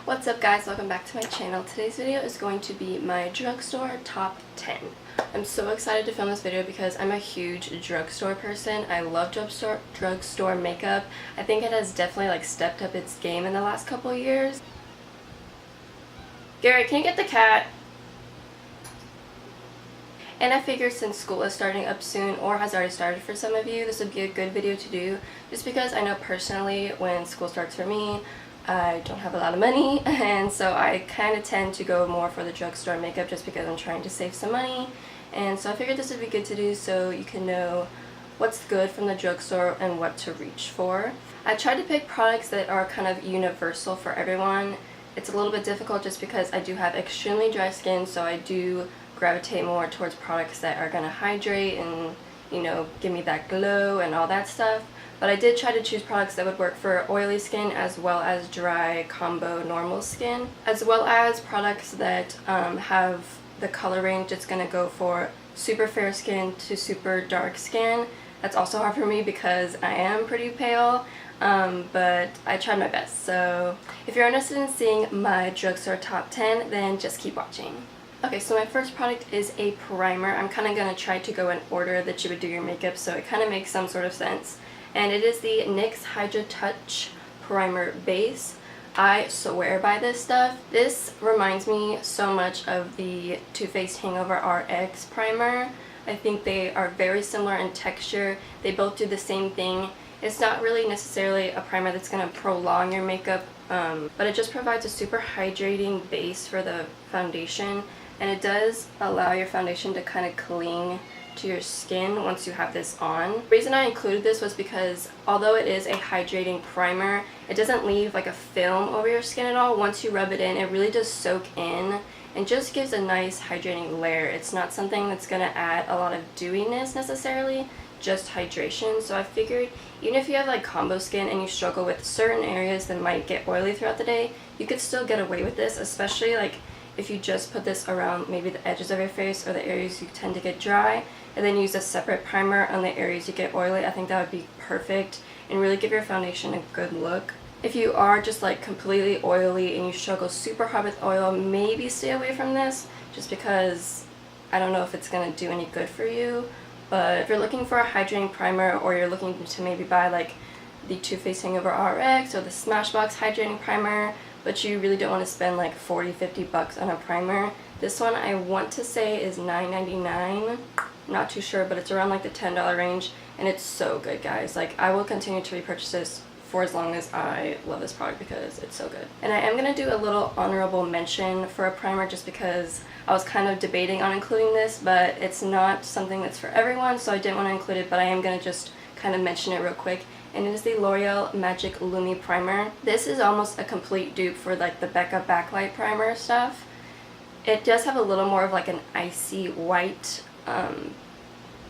What's up guys, welcome back to my channel. Today's video is going to be my drugstore top 10. I'm so excited to film this video because I'm a huge drugstore person. I love drugstore makeup. I think it has definitely stepped up its game in the last couple years. Gary, can you get the cat? And I figured since school is starting up soon, or has already started for some of you, this would be a good video to do just because I know personally when school starts for me, I don't have a lot of money, and so I kind of tend to go more for the drugstore makeup just because I'm trying to save some money. And so I figured this would be good to do so you can know what's good from the drugstore and what to reach for. I tried to pick products that are kind of universal for everyone. It's a little bit difficult just because I do have extremely dry skin, so I do gravitate more towards products that are going to hydrate and, you know, give me that glow and all that stuff. But I did try to choose products that would work for oily skin as well as dry combo normal skin, as well as products that have the color range that's going to go for super fair skin to super dark skin. That's also hard for me because I am pretty pale, but I tried my best. So if you're interested in seeing my drugstore top 10, then just keep watching. Okay, so my first product is a primer. I'm kind of going to try to go in order that you would do your makeup so it kind of makes some sort of sense. And it is the NYX Hydra Touch Primer Base. I swear by this stuff. This reminds me so much of the Too Faced Hangover RX primer. I think they are very similar in texture. They both do the same thing. It's not really necessarily a primer that's going to prolong your makeup, but it just provides a super hydrating base for the foundation, and it does allow your foundation to kind of cling to your skin once you have this on. The reason I included this was because although it is a hydrating primer, it doesn't leave like a film over your skin at all. Once you rub it in, it really does soak in and just gives a nice hydrating layer. It's not something that's going to add a lot of dewiness necessarily, just hydration. So I figured even if you have like combo skin and you struggle with certain areas that might get oily throughout the day, you could still get away with this, especially like if you just put this around maybe the edges of your face or the areas you tend to get dry, and then use a separate primer on the areas you get oily. I think that would be perfect and really give your foundation a good look. If you are just like completely oily and you struggle super hard with oil, maybe stay away from this just because I don't know if it's going to do any good for you. But if you're looking for a hydrating primer, or you're looking to maybe buy like the Too Faced Hangover RX or the Smashbox hydrating primer, but you really don't want to spend like $40-50 on a primer, this one I want to say is $9.99. Not too sure, but it's around like the $10 range, and it's so good, guys. Like, I will continue to repurchase this for as long as I love this product because it's so good. And I am going to do a little honorable mention for a primer just because I was kind of debating on including this, but it's not something that's for everyone, so I didn't want to include it, but I am going to just kind of mention it real quick. And it is the Loreal Magic Lumi Primer. This is almost a complete dupe for like the Becca Backlight Primer stuff. It does have a little more of like an icy white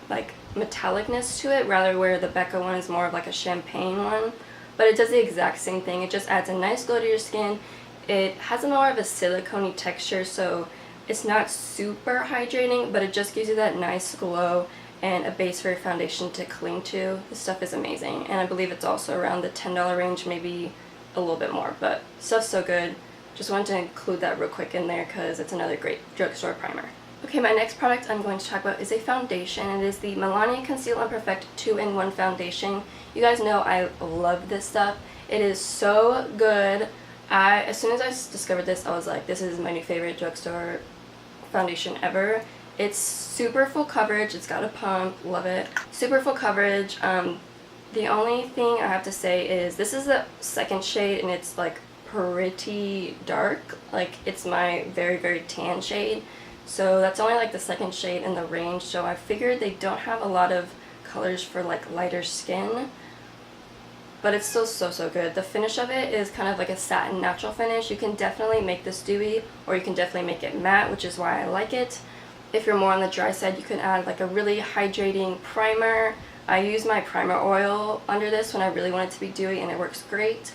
like metallicness to it, rather where the Becca one is more of like a champagne one, but it does the exact same thing. It just adds a nice glow to your skin. It has a more of a silicone-y texture, so it's not super hydrating, but it just gives you that nice glow and a base for your foundation to cling to. This stuff is amazing, and I believe it's also around the $10 range, maybe a little bit more, but stuff's so good. Just wanted to include that real quick in there because it's another great drugstore primer. Okay, my next product I'm going to talk about is a foundation. It is the Milani Conceal and Perfect 2-in-1 Foundation. You guys know I love this stuff. It is so good. As soon as I discovered this, I was like, this is my new favorite drugstore foundation ever. It's super full coverage. It's got a pump. Love it. Super full coverage. The only thing I have to say is this is the second shade, and it's like pretty dark. Like, it's my very, very tan shade. So that's only like the second shade in the range, so I figured they don't have a lot of colors for like lighter skin, but it's still so good. The finish of it is kind of like a satin natural finish. You can definitely make this dewy, or you can definitely make it matte, which is why I like it. If you're more on the dry side, you can add like a really hydrating primer. I use my primer oil under this when I really want it to be dewy, and it works great.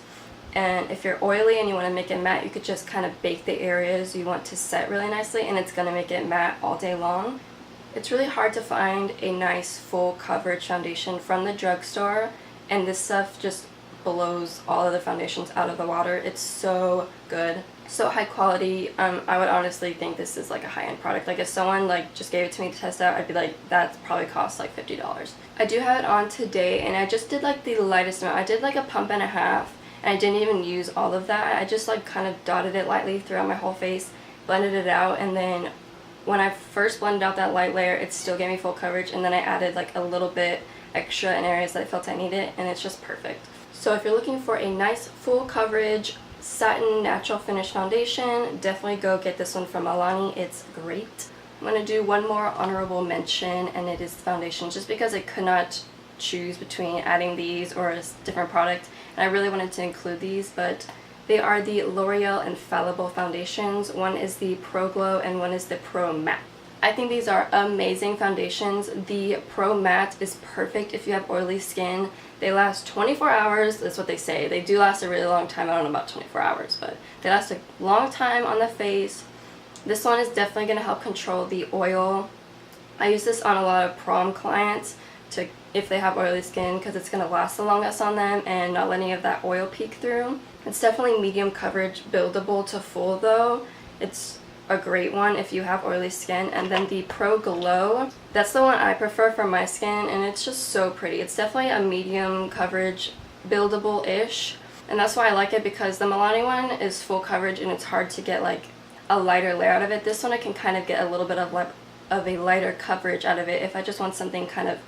And if you're oily and you want to make it matte, you could just kind of bake the areas you want to set really nicely, and it's going to make it matte all day long. It's really hard to find a nice full coverage foundation from the drugstore, and this stuff just blows all of the foundations out of the water. It's so good, so high quality. I would honestly think this is like a high-end product. Like if someone like just gave it to me to test out, I'd be like, that probably costs like $50. I do have it on today, and I just did like the lightest amount. I did like a pump and a half, and I didn't even use all of that. I just like kind of dotted it lightly throughout my whole face, blended it out, and then when I first blended out that light layer, it still gave me full coverage, and then I added like a little bit extra in areas that I felt I needed, and it's just perfect. So if you're looking for a nice full coverage satin natural finish foundation, definitely go get this one from Milani. It's great. I'm going to do one more honorable mention, and it is foundation, just because I could not choose between adding these or a different product, and I really wanted to include these, but they are the L'Oreal Infallible foundations. One is the Pro Glow and one is the Pro Matte. I think these are amazing foundations. The Pro Matte is perfect if you have oily skin. They last 24 hours, that's what they say. They do last a really long time. I don't know about 24 hours, but they last a long time on the face. This one is definitely going to help control the oil. I use this on a lot of prom clients to, if they have oily skin, because it's going to last the longest on them and not let any of that oil peek through. It's definitely medium coverage, buildable to full though. It's a great one if you have oily skin. And then the Pro Glow, that's the one I prefer for my skin, and it's just so pretty. It's definitely a medium coverage, buildable-ish, and that's why I like it, because the Milani one is full coverage and it's hard to get like a lighter layer out of it. This one I can kind of get a little bit of a lighter coverage out of it if I just want something kind of,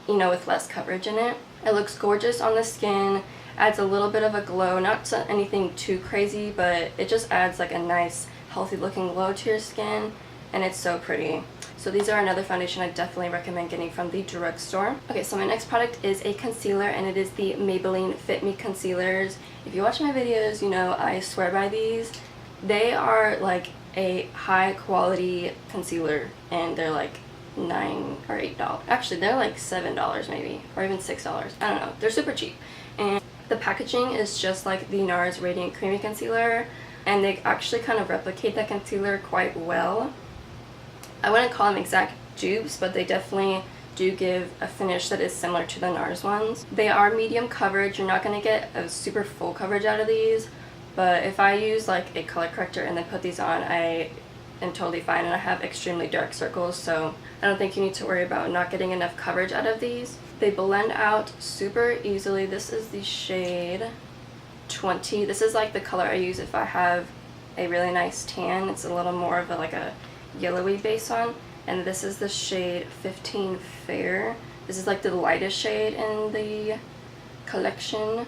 you know, with less coverage in it. It looks gorgeous on the skin, adds a little bit of a glow, not anything too crazy, but it just adds like a nice healthy looking glow to your skin, and it's so pretty. So these are another foundation I definitely recommend getting from the drugstore. Okay, so my next product is a concealer, and it is the Maybelline Fit Me concealers. If you watch my videos, you know I swear by these. They are like a high quality concealer, and they're like $9 or $8. Actually, they're like $7 maybe, or even $6. I don't know. They're super cheap. And the packaging is just like the NARS Radiant Creamy Concealer, and they actually kind of replicate that concealer quite well. I wouldn't call them exact dupes, but they definitely do give a finish that is similar to the NARS ones. They are medium coverage. You're not going to get a super full coverage out of these, but if I use like a color corrector and then put these on, I am totally fine, and I have extremely dark circles, so I don't think you need to worry about not getting enough coverage out of these. They blend out super easily. This is the shade 20. This is like the color I use if I have a really nice tan. It's a little more of like a yellowy base on, and this is the shade 15 Fair. This is like the lightest shade in the collection,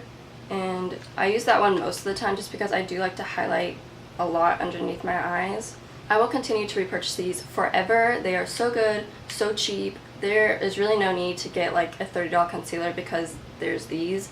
and I use that one most of the time just because I do like to highlight a lot underneath my eyes. I will continue to repurchase these forever. They are so good, so cheap. There is really no need to get like a $30 concealer because there's these.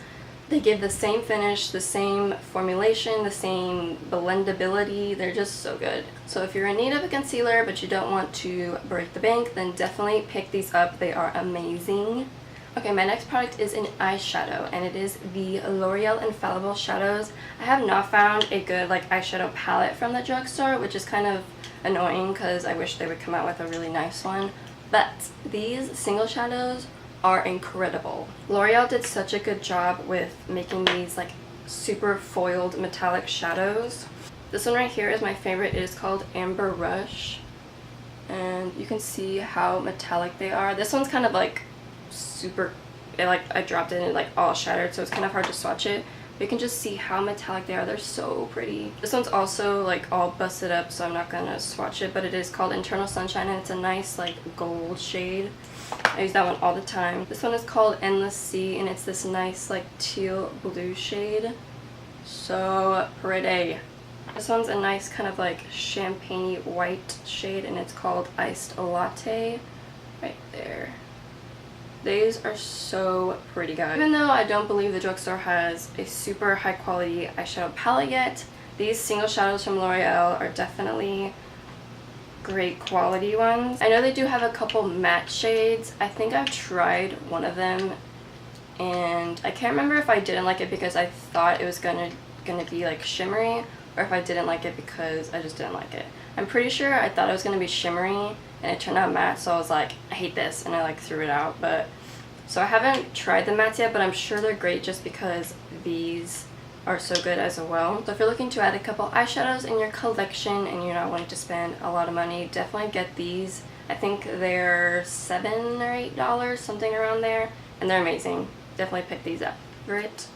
They give the same finish, the same formulation, the same blendability. They're just so good. So if you're in need of a concealer but you don't want to break the bank, then definitely pick these up. They are amazing. Okay, my next product is an eyeshadow, and it is the L'Oreal Infallible Shadows. I have not found a good like eyeshadow palette from the drugstore, which is kind of annoying because I wish they would come out with a really nice one. But these single shadows are incredible. L'Oreal did such a good job with making these like super foiled metallic shadows. This one right here is my favorite. It is called Amber Rush, and you can see how metallic they are. This one's kind of like super, I dropped it and it like all shattered, so it's kind of hard to swatch it. But you can just see how metallic they are. They're so pretty. This one's also like all busted up, so I'm not gonna swatch it, but it is called Internal Sunshine, and it's a nice like gold shade. I use that one all the time. This one is called Endless Sea, and it's this nice like teal blue shade. So pretty. This one's a nice kind of like champagne white shade, and it's called Iced Latte. Right there. These are so pretty, guys. Even though I don't believe the drugstore has a super high quality eyeshadow palette yet, these single shadows from L'Oreal are definitely great quality ones. I know they do have a couple matte shades. I think I've tried one of them, and I can't remember if I didn't like it because I thought it was gonna be like shimmery, or if I didn't like it because I just didn't like it. I'm pretty sure I thought it was gonna be shimmery and it turned out matte, so I was like, I hate this, and I like threw it out. But so I haven't tried the mattes yet, but I'm sure they're great just because these are so good as well. So if you're looking to add a couple eyeshadows in your collection and you're not wanting to spend a lot of money, definitely get these. I think they're $7 or $8, something around there, and they're amazing. Definitely pick these up. Right.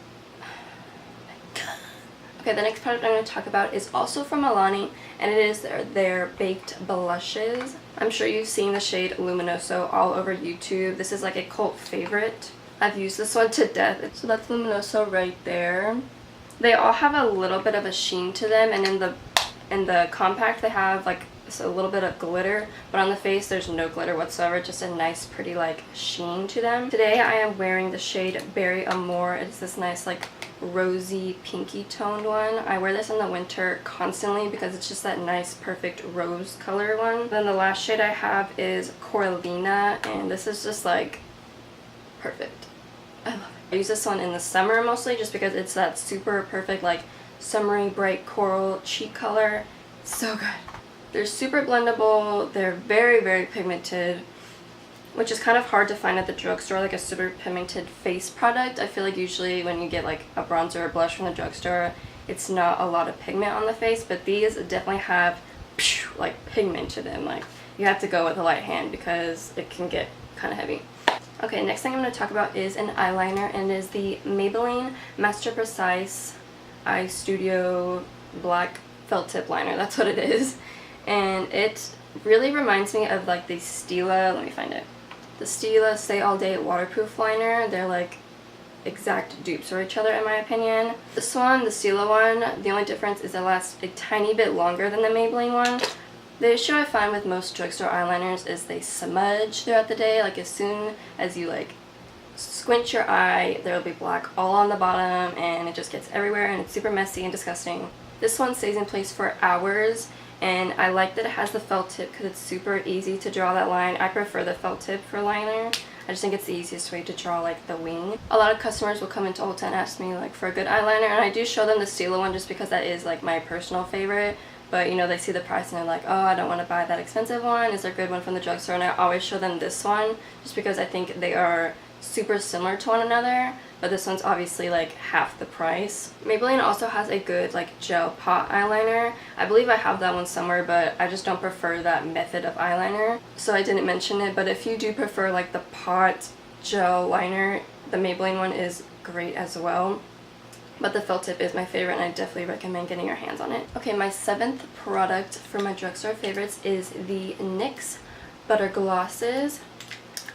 Okay, the next product I'm going to talk about is also from Milani, and it is their baked blushes. I'm sure you've seen the shade Luminoso all over YouTube. This is like a cult favorite. I've used this one to death. So that's Luminoso right there. They all have a little bit of a sheen to them, and in the compact they have like a little bit of glitter, but on the face there's no glitter whatsoever, just a nice pretty like sheen to them. Today I am wearing the shade Berry Amour. It's this nice like rosy pinky toned one. I wear this in the winter constantly because it's just that nice perfect rose color one. Then the last shade I have is Coralina, and this is just like perfect. I love it. I use this one in the summer mostly just because it's that super perfect like summery bright coral cheek color. So good. They're super blendable. They're very, very pigmented, which is kind of hard to find at the drugstore, like a super pigmented face product. I feel like usually when you get like a bronzer or blush from the drugstore, it's not a lot of pigment on the face, but these definitely have like pigment to them. Like you have to go with a light hand because it can get kind of heavy. Okay, next thing I'm going to talk about is an eyeliner, and it is the Maybelline Master Precise Eye Studio Black Felt Tip Liner. That's what it is. And it really reminds me of like the Stila, let me find it. The Stila Stay All Day Waterproof Liner. They're like exact dupes for each other in my opinion. This one, the Stila one, the only difference is it lasts a tiny bit longer than the Maybelline one. The issue I find with most drugstore eyeliners is they smudge throughout the day. Like as soon as you like squint your eye, there will be black all on the bottom and it just gets everywhere and it's super messy and disgusting. This one stays in place for hours, and I like that it has the felt tip because it's super easy to draw that line. I prefer the felt tip for liner. I just think it's the easiest way to draw like the wing. A lot of customers will come into Ulta and ask me like for a good eyeliner, and I do show them the Stila one just because that is like my personal favorite. But you know, they see the price and they're like, oh, I don't want to buy that expensive one. Is there a good one from the drugstore? And I always show them this one just because I think they are super similar to one another, but this one's obviously like half the price. Maybelline also has a good like gel pot eyeliner. I believe I have that one somewhere, but I just don't prefer that method of eyeliner, so I didn't mention it. But if you do prefer like the pot gel liner, the Maybelline one is great as well. But the felt tip is my favorite, and I definitely recommend getting your hands on it. Okay, my 7th product for my drugstore favorites is the NYX Butter Glosses.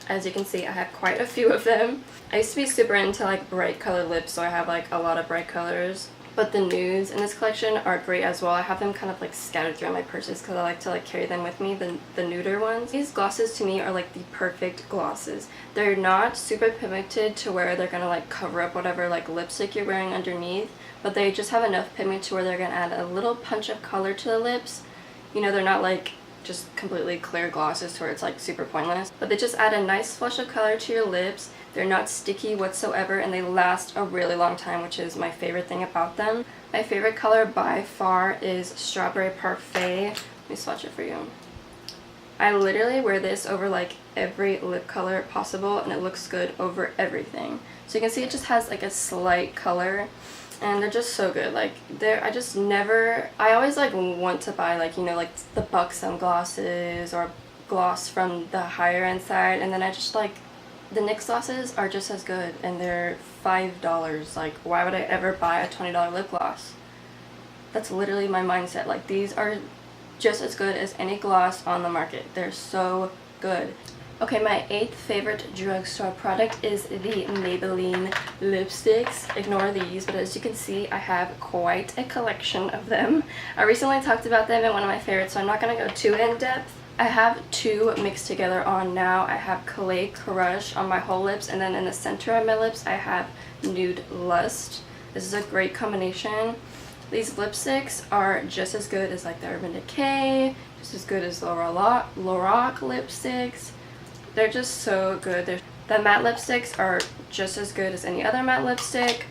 As you can see, I have quite a few of them. I used to be super into like bright colored lips, so I have like a lot of bright colors. But the nudes in this collection are great as well. I have them kind of like scattered through my purses because I like to like carry them with me, the nuder ones. These glosses to me are like the perfect glosses. They're not super pigmented to where they're gonna like cover up whatever like lipstick you're wearing underneath, but they just have enough pigment to where they're gonna add a little punch of color to the lips. You know, they're not like just completely clear glosses to where it's like super pointless, but they just add a nice flush of color to your lips. They're not sticky whatsoever, and they last a really long time, which is my favorite thing about them. My favorite color by far is Strawberry Parfait. Let me swatch it for you. I literally wear this over like every lip color possible, and it looks good over everything. So you can see it just has like a slight color, and they're just so good. Like I always like want to buy like, you know, like the Buxom glosses or gloss from the higher end side, and then I just like the NYX glosses are just as good, and they're $5. Like, why would I ever buy a $20 lip gloss? That's literally my mindset. Like, these are just as good as any gloss on the market. They're so good. Okay, my 8th favorite drugstore product is the Maybelline lipsticks. Ignore these, but as you can see, I have quite a collection of them. I recently talked about them in one of my favorites, so I'm not going to go too in depth. I have two mixed together on now. I have Clay Crush on my whole lips, and then in the center of my lips I have Nude Lust. This is a great combination. These lipsticks are just as good as like the Urban Decay, just as good as Loreal lipsticks. They're just so good. The matte lipsticks are just as good as any other matte lipstick.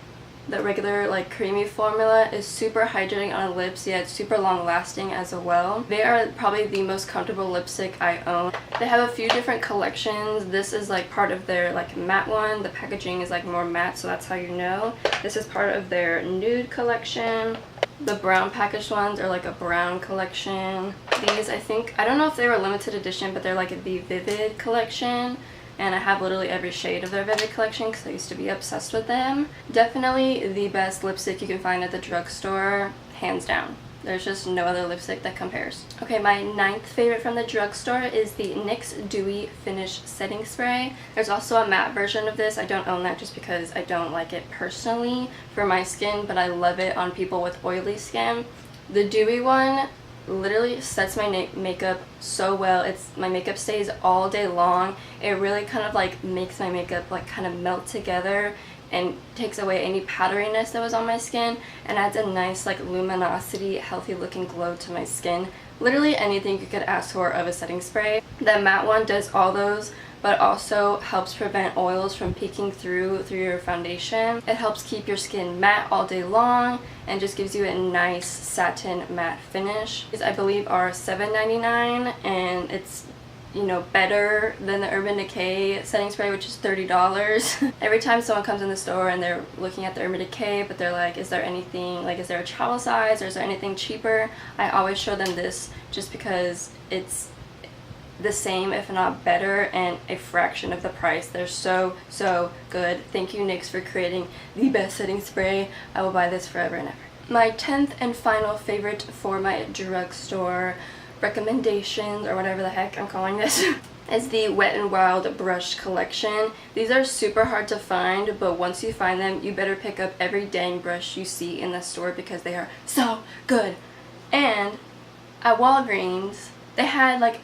The regular like creamy formula is super hydrating on the lips, yet super long lasting as well. They are probably the most comfortable lipstick I own. They have a few different collections. This is like part of their like matte one. The packaging is like more matte, so that's how you know. This is part of their nude collection. The brown packaged ones are like a brown collection. These, I don't know if they were limited edition, but they're like the Vivid collection. And I have literally every shade of their Vivid collection because I used to be obsessed with them. Definitely the best lipstick you can find at the drugstore, hands down. There's just no other lipstick that compares. Okay, my 9th favorite from the drugstore is the NYX Dewy Finish Setting Spray. There's also a matte version of this. I don't own that just because I don't like it personally for my skin, but I love it on people with oily skin. The dewy one literally sets my makeup so well. My makeup stays all day long. It really kind of like makes my makeup like kind of melt together and takes away any powderiness that was on my skin and adds a nice like luminosity, healthy looking glow to my skin. Literally anything you could ask for of a setting spray. The matte one does all those, but also helps prevent oils from peeking through your foundation. It helps keep your skin matte all day long and just gives you a nice satin matte finish. These I believe are $7.99 and it's, you know, better than the Urban Decay setting spray, which is $30. Every time someone comes in the store and they're looking at the Urban Decay, but they're like, is there anything, like is there a travel size or is there anything cheaper? I always show them this just because it's the same if not better and a fraction of the price. They're so good. Thank you NYX for creating the best setting spray. I will buy this forever and ever. My 10th and final favorite for my drugstore recommendations, or whatever the heck I'm calling this, is the Wet n Wild brush collection. These are super hard to find, but once you find them, you better pick up every dang brush you see in the store because they are so good. And at Walgreens, they had like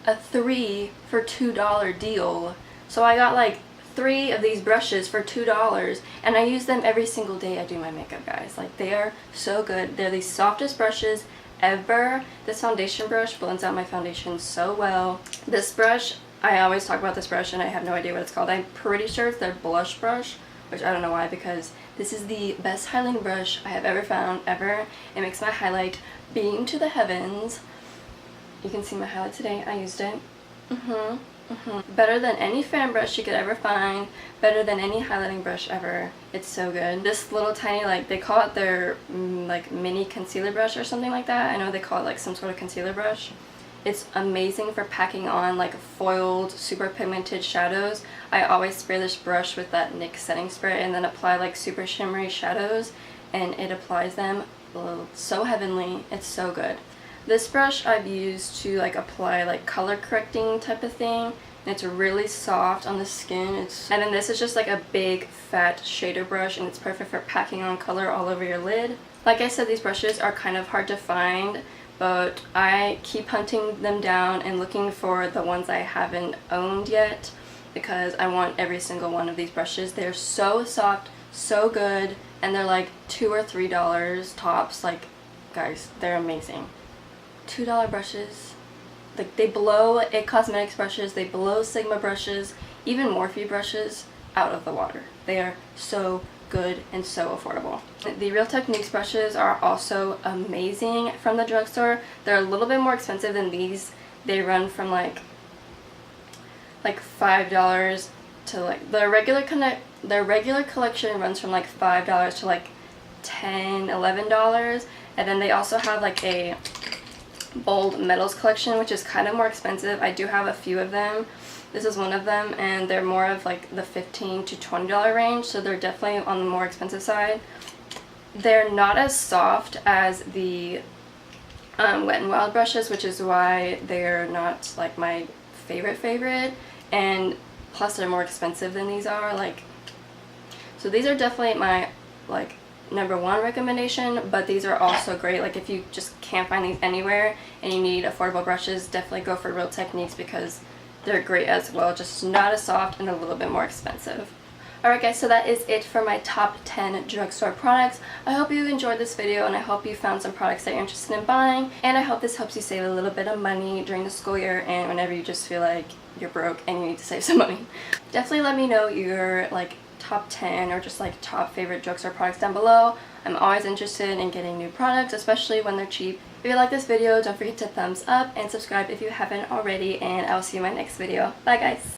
a 3 for $2 deal. So I got like 3 of these brushes for $2 and I use them every single day I do my makeup, guys. Like they are so good. They're the softest brushes ever. This foundation brush blends out my foundation so well. This brush, I always talk about this brush and I have no idea what it's called. I'm pretty sure it's their blush brush, which I don't know why, because this is the best highlighting brush I have ever found, ever. It makes my highlight beam to the heavens. You can see my highlight today. I used it. Better than any fan brush you could ever find. Better than any highlighting brush ever. It's so good. This little tiny, like, they call it their like mini concealer brush or something like that. I know they call it like some sort of concealer brush. It's amazing for packing on like foiled, super pigmented shadows. I always spray this brush with that NYX setting spray and then apply like super shimmery shadows, and it applies them so heavenly. It's so good. This brush I've used to like apply like color correcting type of thing, and it's really soft on the skin. And then this is just like a big fat shader brush, and it's perfect for packing on color all over your lid. Like I said, these brushes are kind of hard to find, but I keep hunting them down and looking for the ones I haven't owned yet because I want every single one of these brushes. They're so soft, so good, and they're like $2 or $3 tops. Like, guys, they're amazing. $2 brushes, like they blow IT Cosmetics brushes, they blow Sigma brushes, even Morphe brushes out of the water. They are so good and so affordable. The Real Techniques brushes are also amazing from the drugstore. They're a little bit more expensive than these. They run from like $5 to like their regular collection runs from like $5 to like $10, $11, and then they also have like a Bold Metals collection, which is kind of more expensive. I do have a few of them. This is one of them, and they're more of like the $15 to $20 range, so they're definitely on the more expensive side. They're not as soft as the Wet n Wild brushes, which is why they're not like my favorite, and plus they're more expensive than these are. Like, so these are definitely my like #1 recommendation, but these are also great. Like if you just can't find these anywhere and you need affordable brushes, definitely go for Real Techniques because they're great as well, just not as soft and a little bit more expensive. Alright guys, so that is it for my top 10 drugstore products. I hope you enjoyed this video and I hope you found some products that you're interested in buying, and I hope this helps you save a little bit of money during the school year and whenever you just feel like you're broke and you need to save some money. Definitely let me know your like top 10 or just like top favorite drugstore products down below. I'm always interested in getting new products, especially when they're cheap. If you like this video, don't forget to thumbs up and subscribe if you haven't already, and I'll see you in my next video. Bye guys!